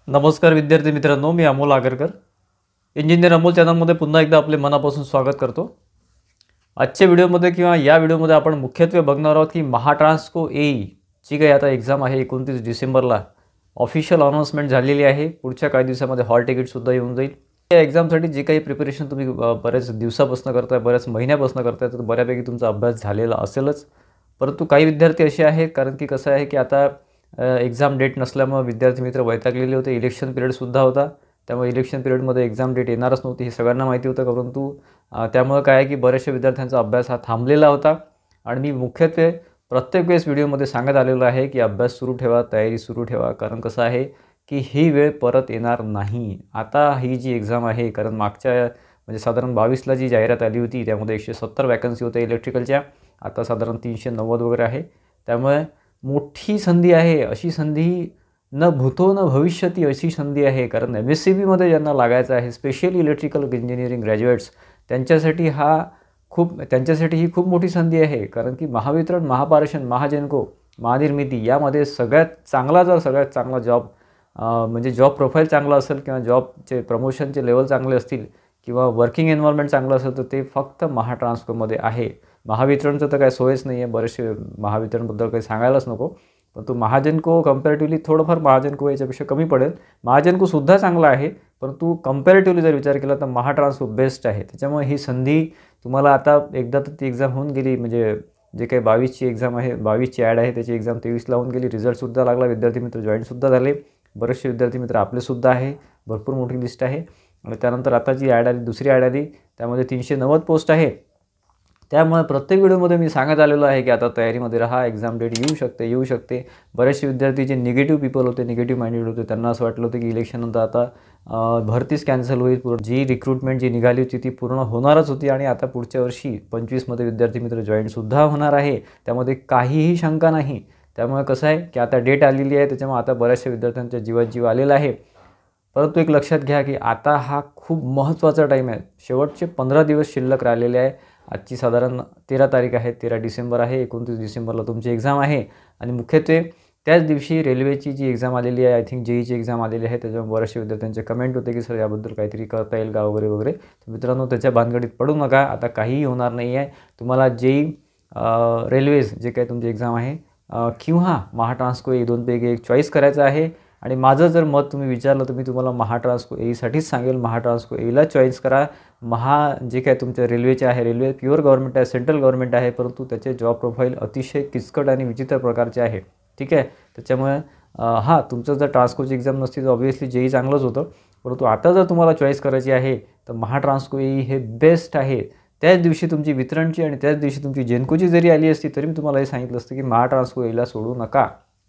नमस्कार विद्यार्थी मित्रांनो, मी अमोल आगरकर, इंजिनियर अमोल चॅनलमध्ये पुन्हा एकदा आपले मनापासून स्वागत करतो। आजच्या व्हिडिओमध्ये किंवा या व्हिडिओमध्ये आपण मुख्यत्वे बघणार आहोत की महाट्रान्सको एई जी काही आता एक्झाम आहे 29 डिसेंबरला ऑफिशियल अनाउन्समेंट झालेली आहे। पुढच्या काही दिवसामध्ये हॉल तिकीटसुद्धा येऊन जाईल। या एक्झामसाठी जे काही प्रिपरेशन तुम्ही बऱ्याच दिवसापासून करताय, बऱ्याच महिन्यापासून करताय, तर बऱ्यापैकी तुमचा अभ्यास झालेला असेलच। परंतु काही विद्यार्थी असे आहेत, कारण की कसं आहे की आता एक्झाम डेट नसल्यामुळे विद्यार्थी मित्र वैतागलेले होते। इलेक्शन पिरियडसुद्धा होता, त्यामुळे इलेक्शन पिरियडमध्ये एक्झाम डेट येणारच नव्हती हे सगळ्यांना माहिती होतं। परंतु त्यामुळे काय आहे की बऱ्याचशा विद्यार्थ्यांचा अभ्यास हा थांबलेला होता आणि मी मुख्यत्वे प्रत्येक वेळेस व्हिडिओमध्ये सांगत आलेलो आहे की अभ्यास सुरू ठेवा, तयारी सुरू ठेवा, कारण कसं आहे की ही वेळ परत येणार नाही। आता ही जी एक्झाम आहे, कारण मागच्या म्हणजे साधारण 22ला जी जाहिरात आली होती त्यामध्ये 170 वॅकन्सी होत्या इलेक्ट्रिकलच्या, आता साधारण 390 वगैरे आहे। त्यामुळे मोठी संधी आहे, अशी संधी न भूतो न भविष्यती अशी संधी आहे। कारण MSCBमध्ये ज्यांना लागायचं आहे, स्पेशली इलेक्ट्रिकल इंजिनिअरिंग ग्रॅज्युएट्स, त्यांच्यासाठी ही खूप मोठी संधी आहे। कारण की महावितरण, महापारेषण, महाजेनको, महानिर्मिती यामध्ये सगळ्यात चांगला जॉब म्हणजे जॉब प्रोफाईल चांगला असेल किंवा जॉबचे प्रमोशनचे लेवल चांगले असतील किंवा वर्किंग एन्व्हायरमेंट चांगलं असेल तर ते फक्त महाट्रान्सकोमध्ये आहे। महावितरणचं तर काही सोयच नाही आहे, बरेचसे महावितरणबद्दल काही सांगायलाच नको। परंतु महाजेनको कंपॅरेटिव्हली थोडंफार महाजेनको याच्यापेक्षा कमी पडेल। महाजेनकोसुद्धा चांगला आहे, परंतु कंपॅरेटिव्हली जर विचार केला तर महाट्रान्सको बेस्ट आहे। त्याच्यामुळे ही संधी तुम्हाला आता एकदा तर ती एक्झाम होऊन गेली, म्हणजे जे काही 22ची एक्झाम आहे, 22ची ॲड आहे, त्याची एक्झाम 23ला होऊन गेली। रिझल्टसुद्धा लागला, विद्यार्थी मित्र जॉईनसुद्धा झाले, बरेचसे विद्यार्थी मित्र आपलेसुद्धा आहे, भरपूर मोठी लिस्ट आहे। आणि त्यानंतर आता जी ॲड आली, दुसरी ॲड आली, त्यामध्ये 390 पोस्ट आहे। त्यामुळे प्रत्येक व्हिडिओमध्ये मी सांगत आलेलो आहे की आता तयारीमध्ये राहा, एक्झाम डेट येऊ शकते। बरेचसे विद्यार्थी जे निगेटिव्ह पीपल होते, निगेटिव्ह माइंडेड होते, त्यांना असं वाटलं होतं की इलेक्शननंतर आता भरतीच कॅन्सल होईल, जी रिक्रुटमेंट जी निघाली होती ती पूर्ण होणारच होती आणि आता पुढच्या वर्षी 25मध्ये विद्यार्थी मित्र जॉईनसुद्धा होणार आहे, त्यामध्ये काहीही शंका नाही। त्यामुळे कसं आहे की आता डेट आलेली आहे, त्याच्यामुळे आता बऱ्याचशा विद्यार्थ्यांच्या जीवात जीव आलेला आहे। परंतु एक लक्षात घ्या की आता हा खूप महत्त्वाचा टाईम आहे, शेवटचे 15 दिवस शिल्लक राहिलेले आहे। आजची साधारण 13 तारीख आहे, 13 डिसेंबर आहे, 29 डिसेंबरला तुमची एक्झाम आहे आणि मुख्यत्वे त्याच दिवशी रेल्वेची जी एक्झाम आलेली आहे, आय थिंक जेईची एक्झाम आलेली आहे। त्याच्यामुळे बऱ्याचशा विद्यार्थ्यांचे कमेंट होते की सर याबद्दल काहीतरी करता येईल का वगैरे वगैरे। तर मित्रांनो, त्याच्या भानगडीत पडू नका, आता काहीही होणार नाही आहे। तुम्हाला जेई, रेल्वेज जे काही तुमची एक्झाम आहे किंवा महाट्रान्सको एई दोनपैकी एक चॉईस करायचं आहे। आणि माझं जर मत तुम्ही विचारलं तर मी तुम्हाला महाट्रान्सको एईसाठीच सांगेल, महाट्रान्सको एईला चॉईस करा। जे काय तुमच्या रेल्वेचे आहे, रेल्वे प्युअर गव्हर्नमेंट आहे, सेंट्रल गव्हर्नमेंट आहे, परंतु त्याचे जॉब प्रोफाईल अतिशय किचकट आणि विचित्र प्रकारचे आहे, ठीक आहे। त्याच्यामुळे हां, तुमचं जर ट्रान्सकोची एक्झाम नसती तर ऑब्व्हियसली जेई चांगलंच होतं, परंतु आता जर तुम्हाला चॉईस करायची आहे तर महाट्रान्सको एई हे बेस्ट आहे। त्याच दिवशी तुमची वितरणची आणि त्याच दिवशी तुमची जेनकोची जरी आली असती तरी मी तुम्हाला हे सांगितलं असतं की महाट्रान्सको एईला सोडू नका,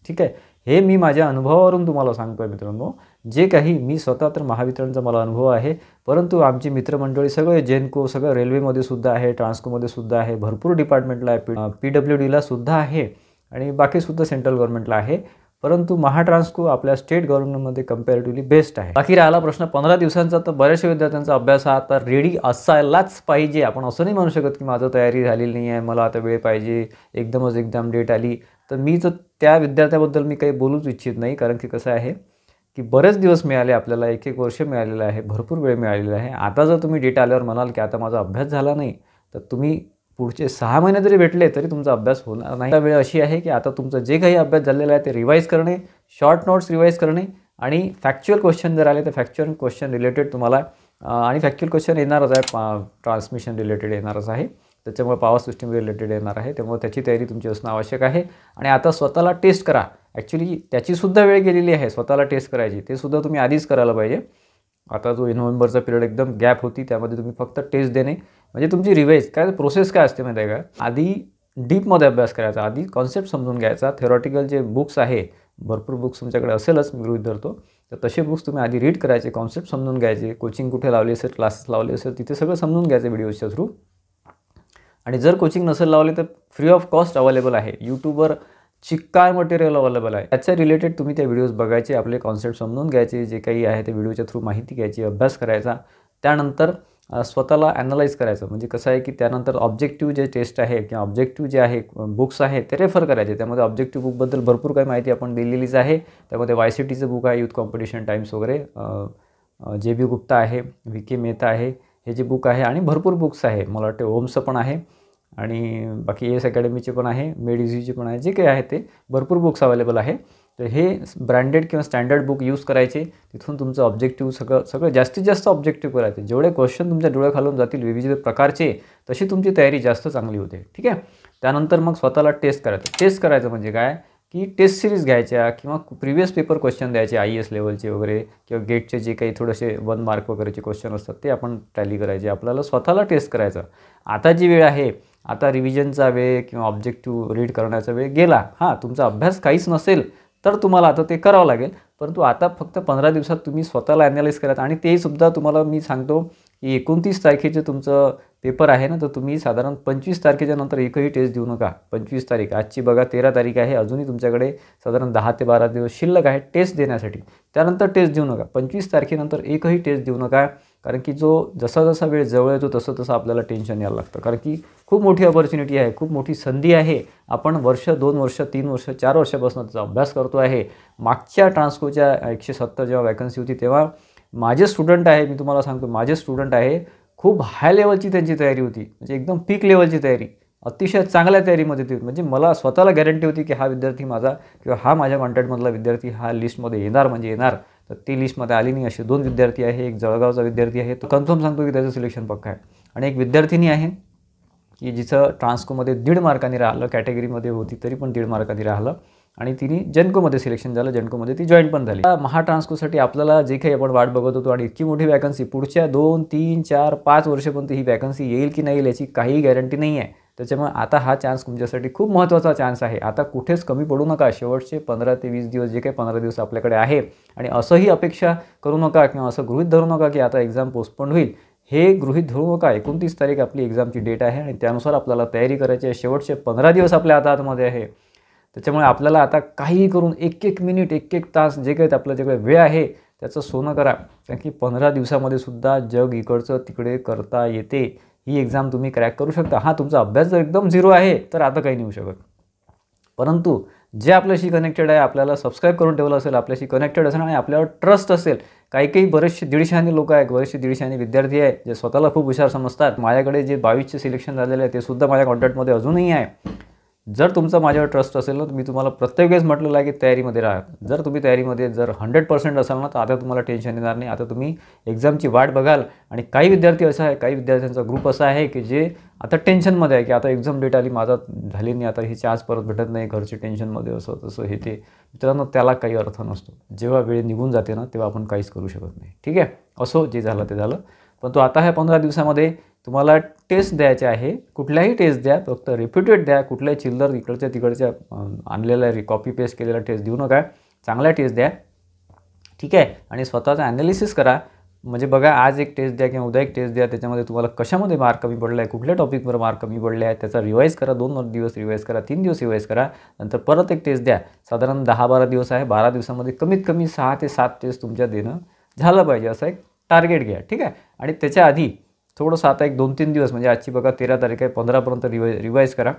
ठीक आहे। हे मी माझ्या अनुभवावरून तुम्हाला सांगतो आहे मित्रांनो। जे काही मी स्वतः तर महावितरणचा मला अनुभव आहे, परंतु आमची मित्रमंडळी सगळे जेनको, सगळं रेल्वेमध्ये सुद्धा आहे, ट्रान्सकोमध्ये सुद्धा आहे, भरपूर डिपार्टमेंटला आहे, PWDला सुद्धा आहे आणि बाकीसुद्धा सेंट्रल गव्हर्नमेंटला आहे। परंतु महाट्रान्सको आपल्या स्टेट गव्हर्नमेंटमध्ये कंपॅरेटिव्हली बेस्ट आहे। बाकी राहिला प्रश्न 15 दिवसांचा, तर बऱ्याचशा विद्यार्थ्यांचा अभ्यास हा आता रेडी असायलाच पाहिजे। आपण असं नाही म्हणू शकत की माझं तयारी झालेली नाही आहे, मला आता वेळ पाहिजे, एकदमच एक्झाम डेट आली तर मी तर त्या विद्यार्थ्याबद्दल मी काही बोलूच इच्छित नाही। कारण की कसं आहे की बरेच दिवस मिळाले आपल्याला, एक वर्ष मिळालेलं आहे, भरपूर वेळ मिळालेला आहे। आता जर तुम्ही डेट आल्यावर म्हणाल की आता माझा अभ्यास झाला नाही, तर तुम्ही पुढचे 6 महिने जरी भेटले तरी तुमचा अभ्यास होणार नाही। आता वेळ अशी आहे की आता तुमचं जे काही अभ्यास झालेला आहे ते रिवाईज करणे, शॉर्ट नोट्स रिवाईज करणे आणि फॅक्च्युअल क्वेश्चन जर आले तर फॅक्च्युअल क्वेश्चन रिलेटेड तुम्हाला आणि फॅक्च्युअल क्वेश्चन येणारच आहे, ट्रान्समिशन रिलेटेड येणारच आहे, त्याच्यामुळे पॉवर सिस्टम रिलेटेड येणार आहे, त्यामुळे त्याची तयारी तुमची असणं आवश्यक आहे। आणि आता स्वतःला टेस्ट करा, ॲक्च्युली त्याचीसुद्धा वेळ गेलेली आहे स्वतःला टेस्ट करायची, ते सुद्धा तुम्ही आधीच करायला पाहिजे। आता जो नोव्हेंबरचा पिरियड एकदम गॅप होती, त्यामध्ये तुम्ही फक्त टेस्ट देणे, म्हणजे तुमची रिवाईज काय प्रोसेस काय असते माहिती आहे का, आधी डीपमध्ये अभ्यास करायचा, आधी कॉन्सेप्ट समजून घ्यायचा। थेरॉटिकल जे बुक्स आहे, भरपूर बुक्स तुमच्याकडे असेलच मी गृहीत धरतो, तर तसे बुक्स तुम्ही आधी रीड करायचे, कॉन्सेप्ट समजून घ्यायचे, कोचिंग कुठे लावली असेल, क्लासेस लावले असेल तिथे सगळं समजून घ्यायचं व्हिडिओच्या थ्रू। आणि जर कोचिंग नसेल लावले तर फ्री ऑफ कॉस्ट अवेलेबल आहे, यूट्यूबवर चिक्कार मटेरियल अवेलेबल आहे, त्याच्या रिलेटेड तुम्ही ते व्हिडिओज बघायचे, आपले कॉन्सेप्ट समजून घ्यायचे, जे काही आहे ते व्हिडिओच्या थ्रू माहिती घ्यायची, अभ्यास करायचा। त्यानंतर स्वतःला ॲनलाईज करायचं. म्हणजे कसं आहे की त्यानंतर ऑब्जेक्टिव्ह जे टेस्ट आहे किंवा ऑब्जेक्टिव्ह जे आहे बुक्स आहे ते रेफर करायचे. त्यामध्ये ऑब्जेक्टिव्ह बुकबद्दल भरपूर काही माहिती आपण दिलेलीच आहे. त्यामध्ये YCTचं बुक आहे, यूथ कॉम्पिटिशन टाइम्स वगैरे, JB गुप्ता आहे, VK मेहता आहे, हे जे बुक आहे आणि भरपूर बुक्स आहे. मला वाटते ओम्सचं पण आहे आणि बाकी AS अकॅडमीचे पण आहे, मेडिझीचे पण आहे, जे काही आहे ते भरपूर बुक्स अवेलेबल आहे. तर हे ब्रँडेड किंवा स्टँडर्ड बुक यूज करायचे. तिथून तुमचं ऑब्जेक्टिव्ह सगळं जास्तीत जास्त ऑब्जेक्टिव्ह करायचे. जेवढे क्वेश्चन तुमच्या डोळ्याखालून जातील विविध प्रकारचे, तशी तुमची तयारी जास्त चांगली होते. ठीक आहे. त्यानंतर मग स्वतःला टेस्ट करायचं. टेस्ट करायचं म्हणजे काय की टेस्ट सिरीज घ्यायच्या किंवा प्रिव्हियस पेपर क्वेश्चन द्यायचे, IAS लेवलचे वगैरे किंवा गेटचे जे काही थोडेसे 1 मार्क वगैरेचे क्वेश्चन असतात ते आपण टॅली करायचे. आपल्याला स्वतःला टेस्ट करायचं. आता जी वेळ आहे, आता रिव्हिजनचा वेळ किंवा ऑब्जेक्टिव्ह रीड करण्याचा वेळ गेला. हां, तुमचा अभ्यास काहीच नसेल तर तुम्हाला आता ते करावं लागेल. परंतु आता फक्त 15 दिवसात तुम्ही स्वतःला ॲनालाइज करायचं आणि ते सुद्धा तुम्हाला मी सांगतो की 29 तारखेचे तुमचं पेपर आहे ना, तर तुम्ही साधारण 25 तारखेच्या नंतर एकही टेस्ट देऊ नका. 25 तारीख, आजची बघा 13 तारीख आहे, अजूनही तुमच्याकडे साधारण 10 ते 12 दिवस शिल्लक आहे टेस्ट देण्यासाठी. त्यानंतर टेस्ट देऊ नका. 25 तारखेनंतर एकही टेस्ट देऊ नका. कारण की जसा जसा वेळ जवळ येतो तसं तसं आपल्याला टेन्शन यायला लागतं. कारण की खूप मोठी अपॉर्च्युनिटी आहे, खूप मोठी संधी आहे. आपण वर्ष, 2 वर्ष, 3 वर्ष, 4 वर्षापासून त्याचा अभ्यास करतो आहे. मागच्या ट्रान्सकोच्या 170 जेव्हा वॅकन्सी होती तेव्हा माझे स्टुडंट आहे, मी तुम्हाला सांगतो माझे स्टुडंट आहे, खूप हाय लेवलची त्यांची तयारी होती. म्हणजे एकदम पीक लेवलची तयारी, अतिशय चांगल्या तयारीमध्ये होती. म्हणजे मला स्वतःला गॅरंटी होती की हा विद्यार्थी माझा किंवा हा माझ्या कॉन्टॅक्टमधला विद्यार्थी हा लिस्टमध्ये येणार म्हणजे येणार. तर ती लिस्टमध्ये आली नाही. असे 2 विद्यार्थी आहे. एक जळगावचा विद्यार्थी आहे, तो कन्फर्म सांगतो की त्याचं सिलेक्शन पक्का आहे. आणि एक विद्यार्थिनी आहे की जिचं ट्रान्सकोमध्ये 1.5 मार्कांनी राहिलं, कॅटेगरीमध्ये होती तरी पण 1.5 मार्कांनी राहिलं आणि तिने जेन्कोमध्ये सिलेक्शन झालं. जेन्कोमध्ये ती जॉईन पण झाली. महाट्रान्सकोसाठी आपल्याला जे काही आपण वाट बघत होतो आणि इतकी मोठी वॅकन्सी पुढच्या 2, 3, 4, 5 वर्षापर्यंत ही वॅकन्सी येईल की नाही येईल याची काही गॅरंटी नाही आहे. त्याच्यामुळे आता हा चान्स तुमच्यासाठी खूप महत्त्वाचा चान्स आहे. आता कुठेच कमी पडू नका. शेवटचे 15 ते 20 दिवस, जे काही 15 दिवस आपल्याकडे आहे, आणि असंही अपेक्षा करू नका किंवा असं गृहीत धरू नका की आता एक्झाम पोस्टपोन होईल. हे गृहीत धरू नका. 29 तारीख आपली एक्झामची डेट आहे आणि त्यानुसार आपल्याला तयारी करायची आहे. शेवटचे 15 दिवस आपल्या हातामध्ये आहे. त्याच्यामुळे आपल्याला आता काहीही करून 1-1 मिनिट, 1-1 तास जे काही आपलं जे काही वेळ आहे त्याचं सोनं करा. कारण की 15 दिवसामध्ये सुद्धा जग इकडचं तिकडे करता येते. ही एक्झाम तुम्ही क्रॅक करू शकता. हां, तुमचा अभ्यास जर एकदम झिरो आहे तर आता काही नाही होऊ शकत. परंतु जे आपल्याशी कनेक्टेड आहे, आपल्याला सबस्क्राईब करून ठेवलं असेल, आपल्याशी कनेक्टेड असेल आणि आपल्यावर ट्रस्ट असेल. काही बरेचसे 150 लोक आहेत, बरेचसे 150 विद्यार्थी आहेत जे स्वतःला खूप हुशार समजतात. माझ्याकडे जे 22चे सिलेक्शन झालेले आहे ते सुद्धा माझ्या कॉन्टॅक्टमध्ये अजूनही आहे. जर तुमचा माझ्यावर ट्रस्ट असेल ना, तर मी तुम्हाला प्रत्येक वेळेस म्हटलेलं आहे की तयारीमध्ये राहा. जर तुम्ही तयारीमध्ये 100% असाल ना, तर आता तुम्हाला टेन्शन येणार नाही. आता तुम्ही एक्झामची वाट बघाल. आणि काही विद्यार्थी असा आहे, काही विद्यार्थ्यांचा ग्रुप असा आहे की जे आता टेन्शनमध्ये आहे की आता एक्झाम डेट आली, माझा झाली नाही, आता ही चान्स परत भेटत नाही, घरचे टेन्शनमध्ये असं तसं हे ते. मित्रांनो, त्याला काही अर्थ नसतो. जेव्हा वेळ निघून जाते ना, तेव्हा आपण काहीच करू शकत नाही. ठीक आहे. असो, जे झालं ते झालं. पण तो आता ह्या 15 दिवसामध्ये तुम्हाला टेस्ट द्यायचे आहे. कुठल्याही टेस्ट द्या, फक्त रिपीटेड द्या. कुठल्याही चिल्लर इकडच्या तिकडच्या आणलेल्या कॉपी पेस्ट केलेला टेस्ट देऊ नका. चांगला टेस्ट द्या. ठीक आहे. आणि स्वतःचं ॲनालिसिस करा. म्हणजे बघा, आज एक टेस्ट द्या किंवा उद्या एक टेस्ट द्या. त्याच्यामध्ये तुम्हाला कशामध्ये मार्क कमी पडला आहे, कुठल्या टॉपिकवर मार्क कमी पडले आहेत त्याचा रिवाईज करा. 2 दिवस रिवाईज करा, 3 दिवस रिवाईज करा. नंतर परत एक टेस्ट द्या. साधारण 10-12 दिवस आहे. 12 दिवसामध्ये कमीत कमी 6 ते 7 टेस्ट तुमच्या देणं झालं पाहिजे, असं एक टार्गेट घ्या. ठीक आहे. आणि त्याच्या आधी थोडंसं आता एक 2-3 दिवस, म्हणजे आजची बघा 13 तारीख आहे, 15पर्यंत रिवाईज करा.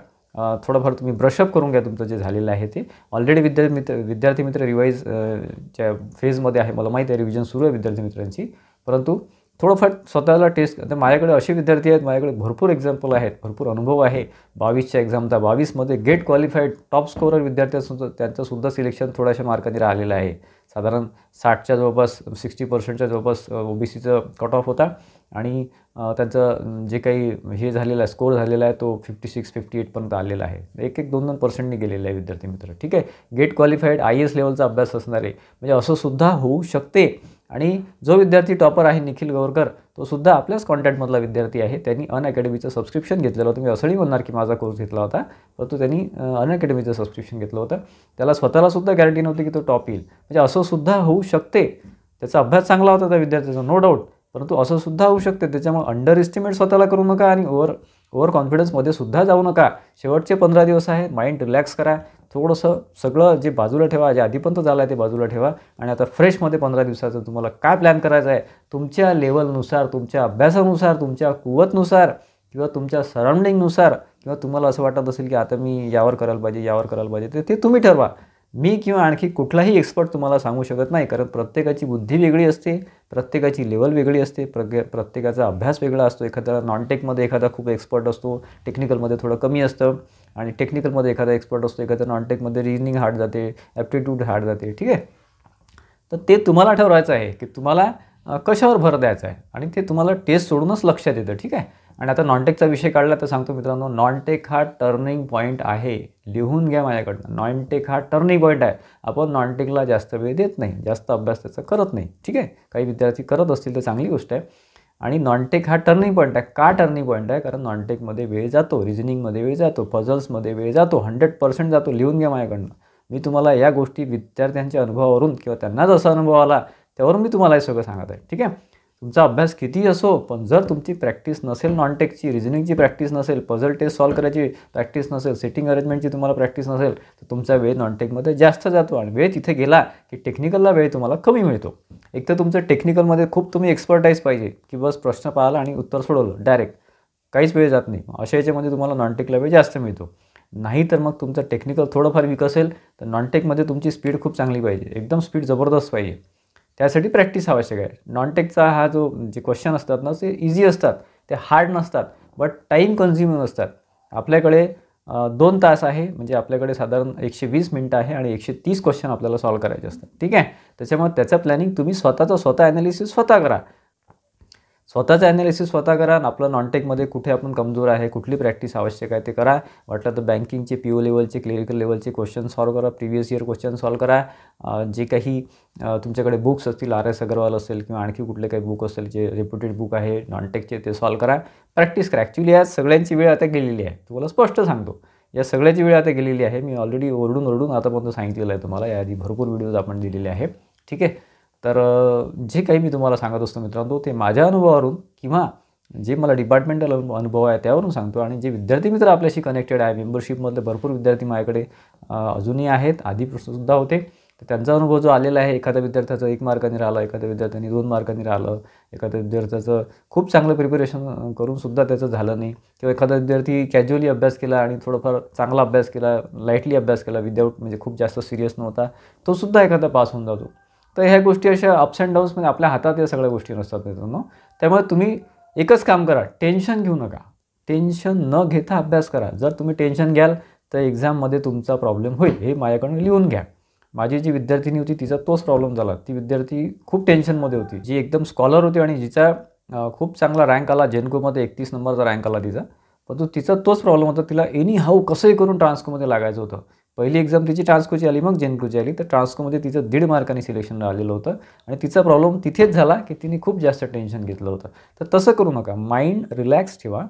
थोडंफार तुम्ही ब्रशअप करून घ्या तुमचं जे झालेलं आहे ते. ऑलरेडी विद्यार्थी मित्र रिवाईजच्या फेजमध्ये आहे. मला माहिती आहे रिव्हिजन सुरू आहे विद्यार्थी मित्रांची. परंतु थोडंफार स्वतःला टेस्ट. आता माझ्याकडे असे विद्यार्थी आहेत, माझ्याकडे भरपूर एक्झाम्पल आहेत, भरपूर अनुभव आहे. 22च्या एक्झामचा 22मध्ये गेट क्वालिफाईड टॉप स्कोरर विद्यार्थ्यांसुद्धा त्यांचंसुद्धा सिलेक्शन थोड्याशा मार्कांनी राहिलेलं आहे. साधारण 60च्या जवळपास, 60% जवळपास OBCचं कट ऑफ होता आणि त्यांचं जे काही हे झालेलं आहे, स्कोर झालेला आहे तो 56-58पर्यंत आलेला आहे. 1-2% गेलेला आहे विद्यार्थी मित्र. ठीक आहे. गेट क्वालिफाईड IAS लेवलचा अभ्यास असणार आहे. म्हणजे असं सुद्धा होऊ शकते. आणि जो विद्यार्थी टॉपर आहे निखिल गौरकर, तो सुद्धा आपल्याच कॉन्टॅक्टमधला विद्यार्थी आहे. त्यांनी अनअकॅडमीचं सबस्क्रिप्शन घेतलेलं होतं. मी असं नाही म्हणणार की माझा कोर्स घेतला होता, परंतु त्यांनी अनअकॅडमीचं सबस्क्रिप्शन घेतलं होतं. त्याला स्वतःला सुद्धा गॅरंटी नव्हती की तो टॉप येईल. म्हणजे असं सुद्धा होऊ शकते. त्याचा अभ्यास चांगला होता त्या विद्यार्थ्याचा, नो डाऊट. परंतु असं सुद्धा होऊ शकते. त्याच्यामुळे अंडर एस्टिमेट स्वतःला करू नका आणि ओव्हर कॉन्फिडन्समध्ये सुद्धा जाऊ नका. शेवटचे 15 दिवस आहे, माइंड रिलॅक्स करा. थोडंसं सगळं जे बाजूला ठेवा, जे आधीपर्यंत झालं आहे ते बाजूला ठेवा आणि आता फ्रेशमध्ये 15 दिवसाचं तुम्हाला काय प्लॅन करायचा आहे, तुमच्या लेवलनुसार, तुमच्या अभ्यासानुसार, तुमच्या कुवतनुसार किंवा तुमच्या सराउंडिंगनुसार किंवा तुम्हाला असं वाटत असेल की आता मी यावर करायला पाहिजे, यावर करायला पाहिजे, ते तुम्ही ठरवा. मी किंवा आणखी कुठलाही एक्सपर्ट तुम्हाला सांगू शकत नाही, कारण प्रत्येकाची बुद्धी वेगळी असते, प्रत्येकाची लेवल वेगळी असते, प्रत्येकाचा अभ्यास वेगळा असतो. एखादा नॉन टेकमध्ये एखादा खूप एक्सपर्ट असतो, टेक्निकलमध्ये थोडं कमी असतं आणि टेक्निकलमध्ये एखादा एक्सपर्ट असतो, एखादा नॉन टेकमध्ये रिजनिंग हार्ड जाते, ॲप्टिट्यूड हार्ड जाते. ठीक आहे, तर ते तुम्हाला ठरवायचं आहे की तुम्हाला कशावर भर द्यायचा आहे आणि ते तुम्हाला टेस्ट सोडूनच लक्षात येतं. ठीक आहे, आणि आता नॉनटेकचा विषय काढला तर सांगतो मित्रांनो, नॉनटेक हा टर्निंग पॉईंट आहे. लिहून घ्या माझ्याकडनं, नॉनटेक हा टर्निंग पॉईंट आहे. आपण नॉनटेकला जास्त वेळ देत नाही, जास्त अभ्यास त्याचा करत नाही. ठीक आहे, काही विद्यार्थी करत असतील तर चांगली गोष्ट आहे. आणि नॉनटेक हा टर्निंग पॉईंट आहे. का टर्निंग पॉईंट आहे? कारण नॉनटेकमध्ये वेळ जातो, रिजनिंगमध्ये वेळ जातो, पझल्समध्ये वेळ जातो, 100% जातो. लिहून घ्या माझ्याकडनं. मी तुम्हाला या गोष्टी विद्यार्थ्यांच्या अनुभवावरून किंवा त्यांना जसा अनुभव आला त्यावरून मी तुम्हाला हे सगळं सांगत आहे. ठीक आहे, तुमचा अभ्यास कितीही असो, पण जर तुमची प्रॅक्टिस नसेल, नॉनटेकची रिजनिंगची प्रॅक्टिस नसेल, पझल टेस्ट सॉल्व करायची प्रॅक्टिस नसेल, सेटिंग अरेंजमेंटची तुम्हाला प्रॅक्टिस नसेल, तर तुमचा वेळ नॉनटेकमध्ये जास्त जातो आणि वेळ तिथे गेला की टेक्निकलला वेळ तुम्हाला कमी मिळतो. एक तर तुमचं टेक्निकलमध्ये खूप तुम्ही एक्सपर्टाईज पाहिजे की बस प्रश्न पाहिला आणि उत्तर सोडवलं डायरेक्ट, काहीच वेळ जात नाही. अशा याच्यामध्ये तुम्हाला नॉनटेकला वेळ जास्त मिळतो. नाही तर मग तुमचं टेक्निकल थोडंफार वीक असेल तर नॉनटेकमध्ये तुमची स्पीड खूप चांगली पाहिजे, एकदम स्पीड जबरदस्त पाहिजे. त्यासाठी प्रॅक्टिस आवश्यक आहे. नॉनटेकचा हा जो जे क्वेश्चन असतात ना, ते इझी असतात, ते हार्ड नसतात, बट टाईम कन्झ्युमिंग असतात. आपल्याकडे 2 तास आहे, म्हणजे आपल्याकडे साधारण 120 मिनटं आहे आणि 130 क्वेश्चन आपल्याला सॉल्व करायचे असतात. ठीक आहे, त्याच्यामुळे त्याचं प्लॅनिंग तुम्ही स्वतः ॲनालिसिस स्वतः करा. स्वतःचं ॲनालिसिस स्वतः करा आणि आपलं नॉनटेकमध्ये कुठे आपण कमजोर आहे, कुठली प्रॅक्टिस आवश्यक आहे ते करा. वाटलं तर बँकिंगचे PO लेवलचे, क्लिनिकल लेवलचे क्वेश्चन सॉल्व करा, प्रिव्हियस इयर क्वेश्चन सॉल्व करा. जे काही तुमच्याकडे बुक्स असतील, RS अगरवाल असेल किंवा आणखी कुठले काही बुक असेल जे रेप्युटेड बुक आहे नॉनटेकचे, ते सॉल्व करा, प्रॅक्टिस करा. ॲक्च्युली या सगळ्यांची वेळ आता गेलेली आहे, तुम्हाला स्पष्ट सांगतो, या सगळ्याची वेळ आता गेलेली आहे. मी ऑलरेडी ओरडून आतापर्यंत सांगितलेलं आहे तुम्हाला, याआधी भरपूर व्हिडिओज आपण दिलेले आहे. ठीक आहे, तर जे काही मी तुम्हाला सांगत असतो मित्रांनो, ते माझ्या अनुभवावरून किंवा जे मला डिपार्टमेंटल अनुभव आहे त्यावरून सांगतो. आणि जे विद्यार्थी मित्र आपल्याशी कनेक्टेड आहे, मेंबरशिपमधले भरपूर विद्यार्थी माझ्याकडे अजूनही आहेत, आधीसुद्धा होते, तर त्यांचा अनुभव जो आलेला आहे, एखाद्या विद्यार्थ्याचं 1 मार्काने राहिलं, एखाद्या विद्यार्थ्याने 2 मार्कांनी राहिलं, एखाद्या विद्यार्थ्याचं खूप चांगलं प्रिपरेशन करूनसुद्धा त्याचं झालं नाही, किंवा एखादा विद्यार्थी कॅज्युअली अभ्यास केला आणि थोडंफार चांगला अभ्यास केला, लाईटली अभ्यास केला, विदाऊट म्हणजे खूप जास्त सिरियस नव्हता, तो सुद्धा एखादा पास होऊन जातो. तर ह्या गोष्टी अशा अप्स अँड डाऊन्समध्ये आपल्या हातात या सगळ्या गोष्टी नसतात मित्रांनो. त्यामुळे तुम्ही एकच काम करा, टेन्शन घेऊ नका, टेन्शन न घेता अभ्यास करा. जर तुम्ही टेन्शन घ्याल तर एक्झाममध्ये तुमचा प्रॉब्लेम होईल, हे माझ्याकडून लिहून घ्या. माझी जी विद्यार्थिनी होती तिचा तोच प्रॉब्लेम झाला. ती विद्यार्थी खूप टेन्शनमध्ये होती, जी एकदम स्कॉलर होती आणि जिचा खूप चांगला रँक आला, जेनकोमध्ये 31 नंबरचा रँक आला तिचा, परंतु तिचा तोच प्रॉब्लेम होता, तिला एनी हाऊ कसंही करून ट्रान्सकोमध्ये लागायचं होतं. पहिली एक्झाम तिची ट्रान्सकोची आली, मग जेनकोची आली, तर ट्रान्सकोमध्ये तिचं 1.5 मार्कांनी सिलेक्शन आलेलं होतं आणि तिचा प्रॉब्लेम तिथेच झाला की तिने खूप जास्त टेन्शन घेतलं होतं. तर तसं करू नका, माइंड रिलॅक्स ठेवा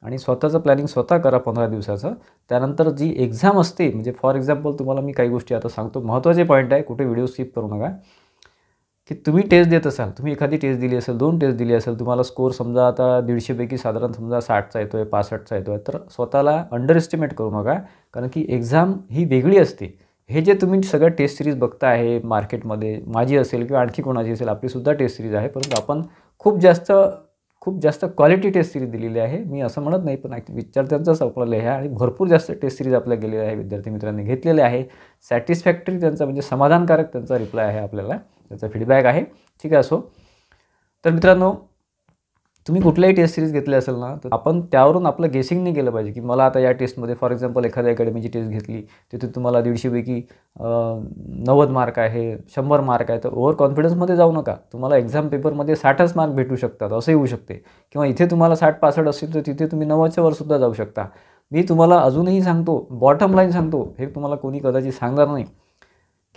आणि स्वतःचं प्लॅनिंग स्वतः करा 15 दिवसाचं. त्यानंतर जी एक्झाम असते, म्हणजे फॉर एक्झाम्पल तुम्हाला मी काही गोष्टी आता सांगतो, महत्त्वाचे पॉईंट आहे, कुठे व्हिडिओ स्किप करू नका. की तुम्ही टेस्ट देत असाल, तुम्ही एखादी टेस्ट दिली असेल, 2 टेस्ट दिली असेल, तुम्हाला स्कोर समजा आता 150पैकी साधारण समजा 60चा येतो आहे, 65चा येतो आहे, तर स्वतःला अंडर एस्टिमेट करू नका, कारण की एक्झाम ही वेगळी असते. हे जे तुम्ही सगळं टेस्ट सिरीज बघता आहे मार्केटमध्ये, माझी असेल किंवा आणखी कोणाची असेल, आपलीसुद्धा टेस्ट सिरीज आहे, परंतु आपण खूप जास्त क्वालिटी टेस्ट सिरीज दिलेली आहे. मी असं म्हणत नाही, पण विद्यार्थ्यांचाच आपल्याला हे आहे आणि भरपूर जास्त टेस्ट सिरीज आपल्या गेलेल्या आहे, विद्यार्थी मित्रांनी घेतलेले आहे. सॅटिस्फॅक्टरी त्यांचा म्हणजे समाधानकारक त्यांचा रिप्लाय आहे, आपल्याला त्याचा फीडबॅक आहे. ठीक आहे, असो. तर मित्रांनो, तुम्ही कुठल्याही टेस्ट सिरीज घेतली असेल ना, तर आपण त्यावरून आपलं गेसिंग नाही केलं पाहिजे की मला आता या टेस्टमध्ये फॉर एक्झाम्पल एखाद्या अकॅडमीची टेस्ट घेतली, तिथे तुम्हाला 150पैकी 90 मार्क आहे, 100 मार्क आहे, तर ओव्हर कॉन्फिडन्समध्ये जाऊ नका. तुम्हाला एक्झाम पेपरमध्ये 60च मार्क भेटू शकतात, असंही होऊ शकते, किंवा इथे तुम्हाला 60-65 असतील तर तिथे तुम्ही 90च्या वरसुद्धा जाऊ शकता. मी तुम्हाला अजूनही सांगतो, बॉटम लाईन सांगतो, हे तुम्हाला कोणी कदाचित सांगणार नाही,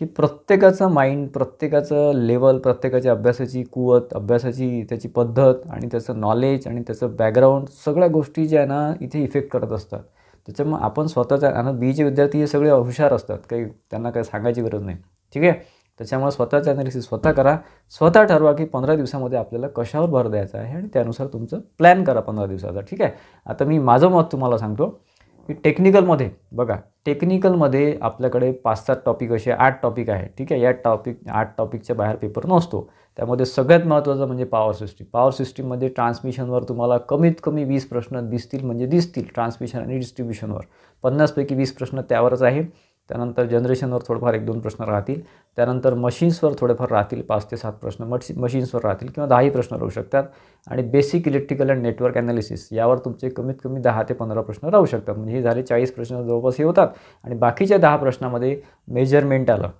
की प्रत्येकाचं माइंड, प्रत्येकाचं लेवल, प्रत्येकाच्या अभ्यासाची कुवत, अभ्यासाची त्याची पद्धत आणि त्याचं नॉलेज आणि त्याचं बॅकग्राऊंड, सगळ्या गोष्टी ज्या आहे ना इथे इफेक्ट करत असतात. त्याच्यामुळे आपण स्वतःच्या आणि बीचे विद्यार्थी हे सगळे हुशार असतात, काही त्यांना काही सांगायची गरज नाही. ठीक आहे, त्याच्यामुळे स्वतःचं ॲनालिसिस स्वतः करा, स्वतः ठरवा की 15 दिवसामध्ये आपल्याला कशावर भर द्यायचा आहे आणि त्यानुसार तुमचं प्लॅन करा 15 दिवसाचा. ठीक आहे. आता मी माझं मत तुम्हाला सांगतो की टेक्निकलमध्ये बघा, टेक्निकलमध्ये आपल्याकडे 5-7 टॉपिक असे 8 टॉपिक आहे. ठीक आहे. या 8 टॉपिकच्या बाहेर पेपर नसतो. त्यामध्ये सगळ्यात महत्त्वाचं म्हणजे पॉवर सिस्टीम. पॉवर सिस्टीममध्ये ट्रान्समिशनवर तुम्हाला कमीत कमी 20 प्रश्न दिसतील ट्रान्समिशन आणि डिस्ट्रीब्युशनवर. 50 पैकी 20 प्रश्न त्यावरच आहे. त्यानंतर जनरेशनवर थोडंफार 1-2 प्रश्न राहतील. त्यानंतर मशीन्सवर थोडेफार राहतील 5 ते 7 प्रश्न मशीन्सवर राहतील किंवा 10ही प्रश्न राहू शकतात. आणि basic electrical and network analysis यावर तुमचे कमीत कमी 10 ते 15 प्रश्न राहू शकतात. म्हणजे हे झाले 40 प्रश्न जवळपास हे होतात. आणि बाकीच्या 10 प्रश्नामध्ये मेजरमेंट आलं,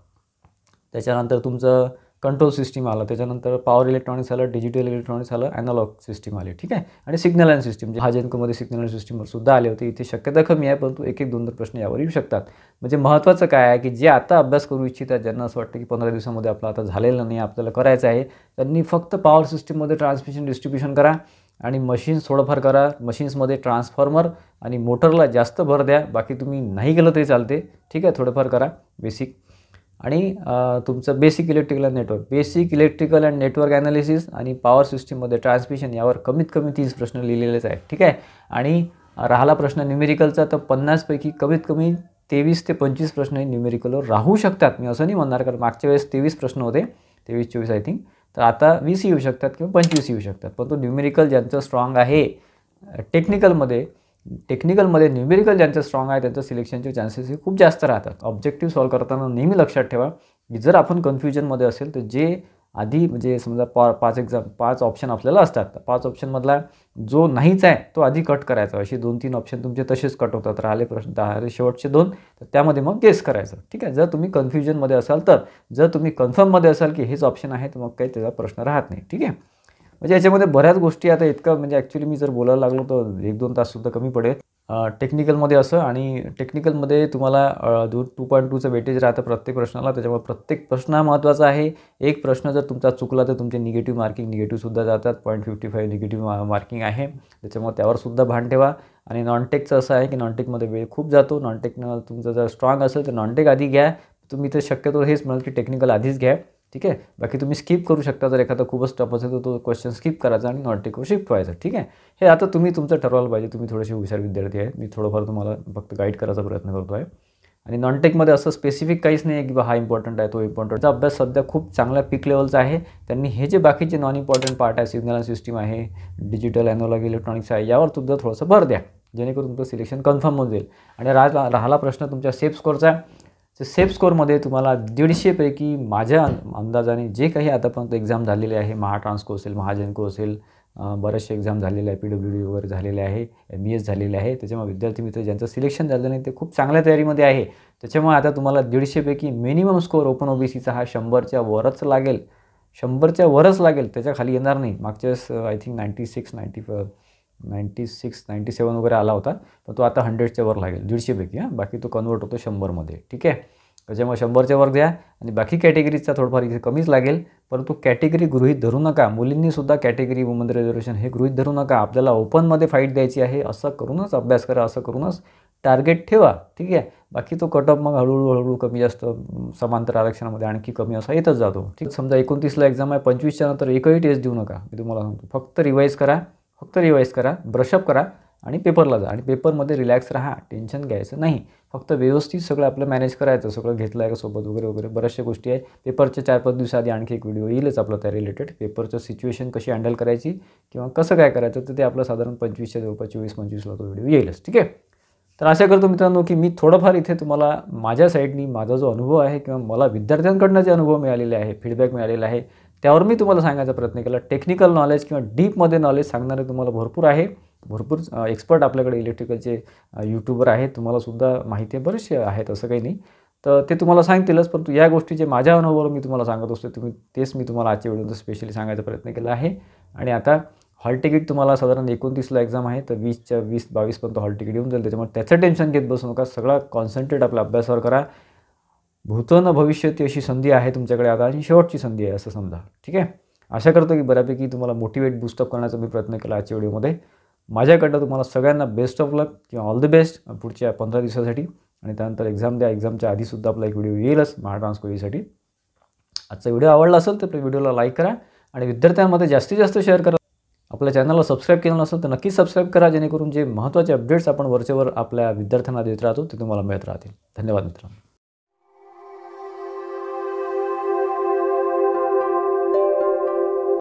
त्याच्यानंतर तुमचं कंट्रोल सिस्टीम आलं, त्याच्यानंतर पॉवर इलेक्ट्रॉनिक्स आलं, डिजिटल इलेक्ट्रॉनिक्स आलं, ॲनालॉग सिस्टीम आली. ठीक आहे. आणि सिग्नल अँड सिस्टीम जे महाजनकोमध्ये सिग्नल अँड सिस्टीमवर सुद्धा आले होते. इथे शक्यता कमी आहे, परंतु 1-2 प्रश्न यावर येऊ शकतात. म्हणजे महत्त्वाचं काय आहे की जे आता अभ्यास करू इच्छितात, ज्यांना असं वाटतं की 15 दिवसामध्ये आपलं आता झालेलं नाही, आपल्याला करायचं आहे, त्यांनी फक्त पॉवर सिस्टीममध्ये ट्रान्समिशन डिस्ट्रीब्युशन करा आणि मशीन्स थोडंफार करा. मशीन्समध्ये ट्रान्सफॉर्मर आणि मोटरला जास्त भर द्या. बाकी तुम्ही नाही केलं तरी चालते. ठीक आहे. थोडंफार करा बेसिक. आणि तुमचं basic electrical and network analysis आणि पॉवर सिस्टीममध्ये ट्रान्समिशन यावर कमीत कमी 30 प्रश्न लिहिलेलेच आहेत. ठीक आहे. आणि राहिला प्रश्न न्यूमेरिकलचा, तर 50 पैकी कमीत कमी 23 ते 25 प्रश्न हे न्यूमेरिकलवर राहू शकतात. मी असं नाही म्हणणार, कारण मागच्या वेळेस 23 प्रश्न होते, 23-24 आय थिंक. तर आता 20 येऊ शकतात किंवा 25 येऊ शकतात. पण तो न्यूमेरिकल ज्यांचं स्ट्रॉंग आहे टेक्निकलमध्ये न्यूमेरिकल ज्यांचं स्ट्रॉंग आहे त्यांचं सिलेक्शनचे चान्सेस हे खूप जास्त राहतात. ऑब्जेक्टिव्ह सॉल्व करताना नेहमी लक्षात ठेवा की जर आपण कन्फ्युजनमध्ये असेल तर जे आधी म्हणजे समजा 5 ऑप्शन आपल्याला असतात, 5 ऑप्शनमधला जो नाहीच आहे तो आधी कट करायचा. असे 2-3 ऑप्शन तुमचे तसेच कट होतात. राहिले शेवटचे 2, तर त्यामध्ये मग गेस करायचं. ठीक आहे. जर तुम्ही कन्फ्युजनमध्ये असाल तर. जर तुम्ही कन्फर्ममध्ये असाल की हेच ऑप्शन आहे तर मग काही त्याचा प्रश्न राहत नाही. ठीक आहे. म्हणजे याच्यामध्ये बऱ्याच गोष्टी आता इतकं म्हणजे ॲक्च्युली मी जर बोलायला लागलो तर 1-2 ताससुद्धा कमी पडेल. टेक्निकलमध्ये असं, आणि टेक्निकलमध्ये तुम्हाला 2.2चं वेटेज राहतं प्रत्येक प्रश्नाला. त्याच्यामुळे प्रत्येक प्रश्न हा महत्त्वाचा आहे. एक प्रश्न जर तुमचा चुकला तर तुमचे निगेटिव्हसुद्धा जातात. 0.55 निगेटिव्ह मार्किंग आहे. त्याच्यामुळे त्यावरसुद्धा भान ठेवा. आणि नॉनटेकचं असं आहे की नॉनटेकमध्ये वेळ खूप जातो. नॉनटेकनं तुमचं जर स्ट्रॉंग असेल तर नॉनटेक आधी घ्या. तुम्ही तर शक्यतो हेच म्हणाल की टेक्निकल आधीच घ्या. ठीक आहे. बाकी तुम्ही स्किप करू शकता. जर एखादा खूपच टफ असेल तर तो क्वेश्चन स्किप करायचा आणि नॉनटेकवर शिफ्ट व्हायचं. ठीक आहे. हे आता तुम्ही तुमचं ठरवायला पाहिजे. तुम्ही थोडेसे हुशार विद्यार्थी आहेत. मी थोडंफार तुम्हाला फक्त गाईड करायचा प्रयत्न करतो आहे. आणि नॉनटेकमध्ये असं स्पेसिफिक काहीच नाही आहे की हा इम्पॉर्टंट आहे, तो इम्पॉर्टंट. अभ्यास सध्या खूप चांगल्या पीक लेवलचा आहे. त्यांनी हे जे बाकीचे नॉन इम्पॉर्टंट पार्ट आहे, सिग्नल अँड सिस्टीम आहे, डिजिटल ॲनालॉग इलेक्ट्रॉनिक्स आहे, यावर सुद्धा थोडंसं भर द्या, जेणेकरून तुमचं सिलेक्शन कन्फर्म होऊन जाईल. आणि राहिला प्रश्न तुमच्या सेफ स्कोरचा. तर सेफ स्कोरमध्ये तुम्हाला 150 पैकी माझ्या अंदाजाने जे काही आतापर्यंत एक्झाम झालेले आहे, महाट्रान्सको असेल, महाजनको असेल, बरेचसे एक्झाम झालेले आहे, PWD वगैरे झालेले आहे, MES झालेले आहे. त्याच्यामुळे विद्यार्थी मित्र ज्यांचं सिलेक्शन झालं नाही ते खूप चांगल्या तयारीमध्ये आहे. त्याच्यामुळे आता तुम्हाला 150 पैकी मिनिमम स्कोर ओपन OBCचा हा 100च्या वरच लागेल. 100च्या वरच लागेल, त्याच्या खाली येणार नाही. मागच्या वेळेस आय थिंक 96-97 वगैरे आला होता, पण तो आता 100च्या वर लागेल 150 पैकी. बाकी तो कन्वर्ट होतो 100मध्ये. ठीक आहे. त्याच्यामुळे 100च्या वर द्या. आणि बाकी कॅटेगरीजचा थोडंफार इथे कमीच लागेल, परंतु कॅटेगरी गृहीत धरू नका. मुलींनीसुद्धा कॅटेगरी वुमन रिझर्वेशन हे गृहीत धरू नका. आपल्याला ओपनमध्ये फाईट द्यायची आहे, असं करूनच अभ्यास करा, असं करूनच टार्गेट ठेवा. ठीक आहे. बाकी तो कट ऑफ मग हळूहळू कमी जास्त समांतर आरक्षणामध्ये आणखी कमी असा येतच जातो. ठीक. समजा 29ला एक्झाम आहे, 25च्या नंतर एकही टेस्ट देऊ नका. मी तुम्हाला सांगतो, फक्त रिवाईज करा, ब्रशअप करा आणि पेपरला जा. आणि पेपरमध्ये रिलॅक्स राहा, टेन्शन घ्यायचं नाही. फक्त व्यवस्थित सगळं आपलं मॅनेज करायचं. सगळं घेतलं आहे का सोबत वगैरे बऱ्याचशा गोष्टी आहे. पेपरच्या 4-5 दिवसाआधी आणखी एक व्हिडिओ येईलच आपलं त्या रिलेटेड. पेपरचं सिच्युएशन कशी हँडल करायची किंवा कसं काय करायचं तर ते आपलं साधारण 25च्या जवळपास 24-25ला तो व्हिडिओ येईलच. ठीक आहे. तर आशा करतो मित्रांनो की मी थोडंफार इथे तुम्हाला माझ्या साईडनी माझा जो अनुभव आहे किंवा मला विद्यार्थ्यांकडनं जे अनुभव मिळालेले आहे, फीडबॅक मिळालेला आहे, त्यावर मी तुम्हाला सांगायचा प्रयत्न केला. टेक्निकल नॉलेज किंवा डीपमध्ये नॉलेज सांगणारे तुम्हाला भरपूर आहे. भरपूर एक्सपर्ट आपल्याकडे इलेक्ट्रिकलचे यूट्यूबर आहेत. तुम्हालासुद्धा माहिती आहे, बरेचसे आहेत, असं काही नाही. तर ते तुम्हाला सांगतीलच, परंतु या गोष्टी जे माझ्या अनुभवावर मी तुम्हाला सांगत असतो तेच मी तुम्हाला आजच्या व्हिडिओमध्ये स्पेशली सांगायचा प्रयत्न केला आहे. आणि आता हॉल तिकीट तुम्हाला साधारण 29ला एक्झाम आहे, तर 20-22पर्यंत हॉल तिकीट येऊन जाईल. त्याच्यामुळे त्याचं टेन्शन घेत बसू नका. सगळा कॉन्सन्ट्रेट आपल्या अभ्यासावर करा. भूतो न भविष्यती अशी संधी आहे तुमच्याकडे आता, आणि शेवटची संधी आहे असं समजा. ठीक आहे. आशा करतो की बऱ्यापैकी तुम्हाला मोटिवेट बूस्टअप करण्याचा मी प्रयत्न केला आजच्या व्हिडिओमध्ये. माझ्याकडनं तुम्हाला सगळ्यांना बेस्ट ऑफ लक किंवा ऑल द बेस्ट पुढच्या 15 दिवसासाठी. आणि त्यानंतर एक्झाम द्या. एक्झामच्या आधीसुद्धा आपला एक व्हिडिओ येईलच महाट्रान्सको साठी. आजचा व्हिडिओ आवडला असेल तर व्हिडिओला लाईक करा आणि विद्यार्थ्यांमध्ये जास्तीत जास्त शेअर करा. आपल्या चॅनलला सबस्क्राईब केलं नसेल तर नक्कीच सबस्क्राईब करा, जेणेकरून जे महत्त्वाचे अपडेट्स आपण वरचेवर आपल्या विद्यार्थ्यांना देत राहतो ते तुम्हाला मिळत राहतील. धन्यवाद मित्रांनो.